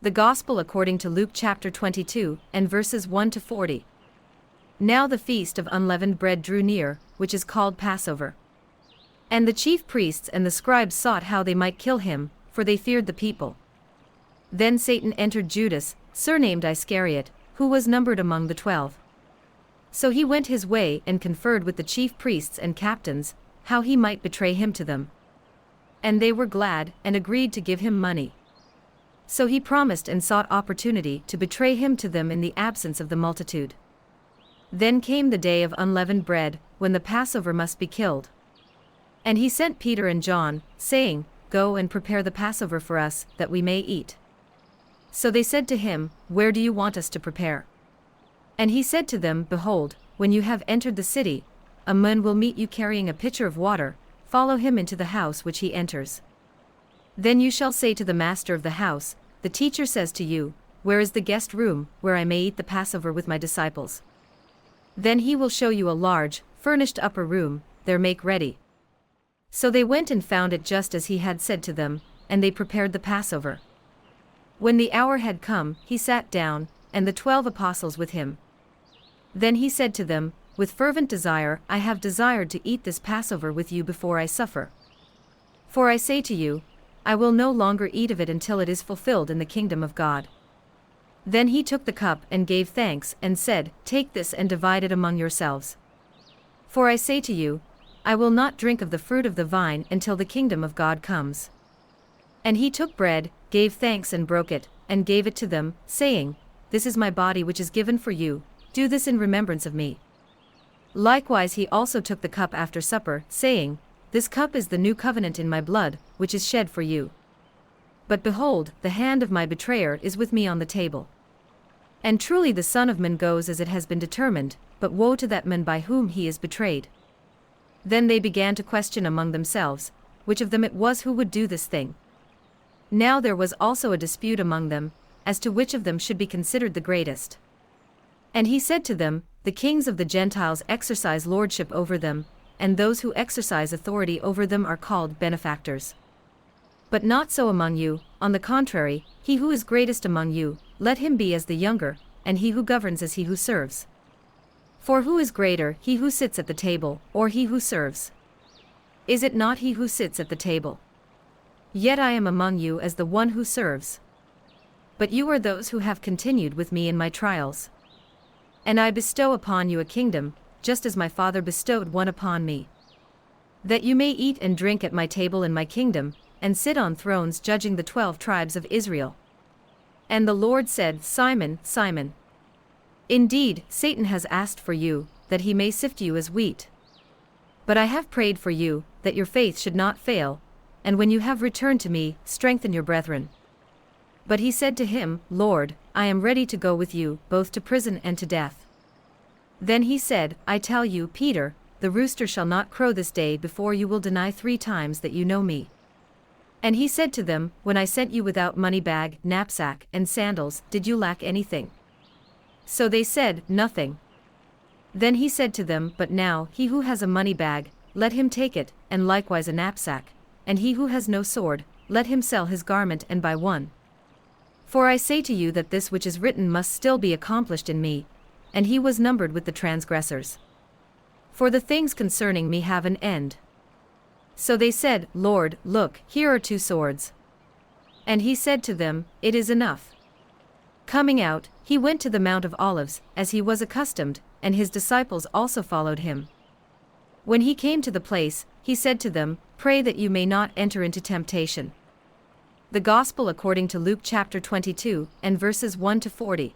The Gospel according to Luke chapter 22, and verses 1 to 40. Now the feast of unleavened bread drew near, which is called Passover. And the chief priests and the scribes sought how they might kill him, for they feared the people. Then Satan entered Judas, surnamed Iscariot, who was numbered among the 12. So he went his way and conferred with the chief priests and captains, how he might betray him to them. And they were glad, and agreed to give him money. So he promised and sought opportunity to betray him to them in the absence of the multitude. Then came the day of unleavened bread, when the Passover must be killed. And he sent Peter and John, saying, Go and prepare the Passover for us, that we may eat. So they said to him, Where do you want us to prepare? And he said to them, Behold, when you have entered the city, a man will meet you carrying a pitcher of water, follow him into the house which he enters. Then you shall say to the master of the house, The teacher says to you, Where is the guest room, where I may eat the Passover with my disciples? Then he will show you a large, furnished upper room, there make ready. So they went and found it just as he had said to them, and they prepared the Passover. When the hour had come, he sat down, and the 12 apostles with him. Then he said to them, With fervent desire I have desired to eat this Passover with you before I suffer. For I say to you, I will no longer eat of it until it is fulfilled in the kingdom of God. Then he took the cup and gave thanks and said, Take this and divide it among yourselves. For I say to you, I will not drink of the fruit of the vine until the kingdom of God comes. And he took bread, gave thanks and broke it, and gave it to them, saying, This is my body which is given for you, do this in remembrance of me. Likewise he also took the cup after supper, saying, This cup is the new covenant in my blood, which is shed for you. But behold, the hand of my betrayer is with me on the table. And truly the Son of Man goes as it has been determined, but woe to that man by whom he is betrayed. Then they began to question among themselves, which of them it was who would do this thing. Now there was also a dispute among them, as to which of them should be considered the greatest. And he said to them, The kings of the Gentiles exercise lordship over them, and those who exercise authority over them are called benefactors. But not so among you, on the contrary, he who is greatest among you, let him be as the younger, and he who governs as he who serves. For who is greater, he who sits at the table, or he who serves? Is it not he who sits at the table? Yet I am among you as the one who serves. But you are those who have continued with me in my trials. And I bestow upon you a kingdom, just as my Father bestowed one upon me. That you may eat and drink at my table in my kingdom, and sit on thrones judging the 12 tribes of Israel. And the Lord said, Simon, Simon, indeed, Satan has asked for you, that he may sift you as wheat. But I have prayed for you, that your faith should not fail, and when you have returned to me, strengthen your brethren. But he said to him, Lord, I am ready to go with you, both to prison and to death. Then he said, I tell you, Peter, the rooster shall not crow this day before you will deny 3 times that you know me. And he said to them, When I sent you without money bag, knapsack, and sandals, did you lack anything? So they said, Nothing. Then he said to them, But now, he who has a money bag, let him take it, and likewise a knapsack, and he who has no sword, let him sell his garment and buy one. For I say to you that this which is written must still be accomplished in me, and he was numbered with the transgressors. For the things concerning me have an end. So they said, Lord, look, here are 2 swords. And he said to them, It is enough. Coming out, he went to the Mount of Olives, as he was accustomed, and his disciples also followed him. When he came to the place, he said to them, Pray that you may not enter into temptation. The Gospel according to Luke chapter 22, and verses 1 to 40.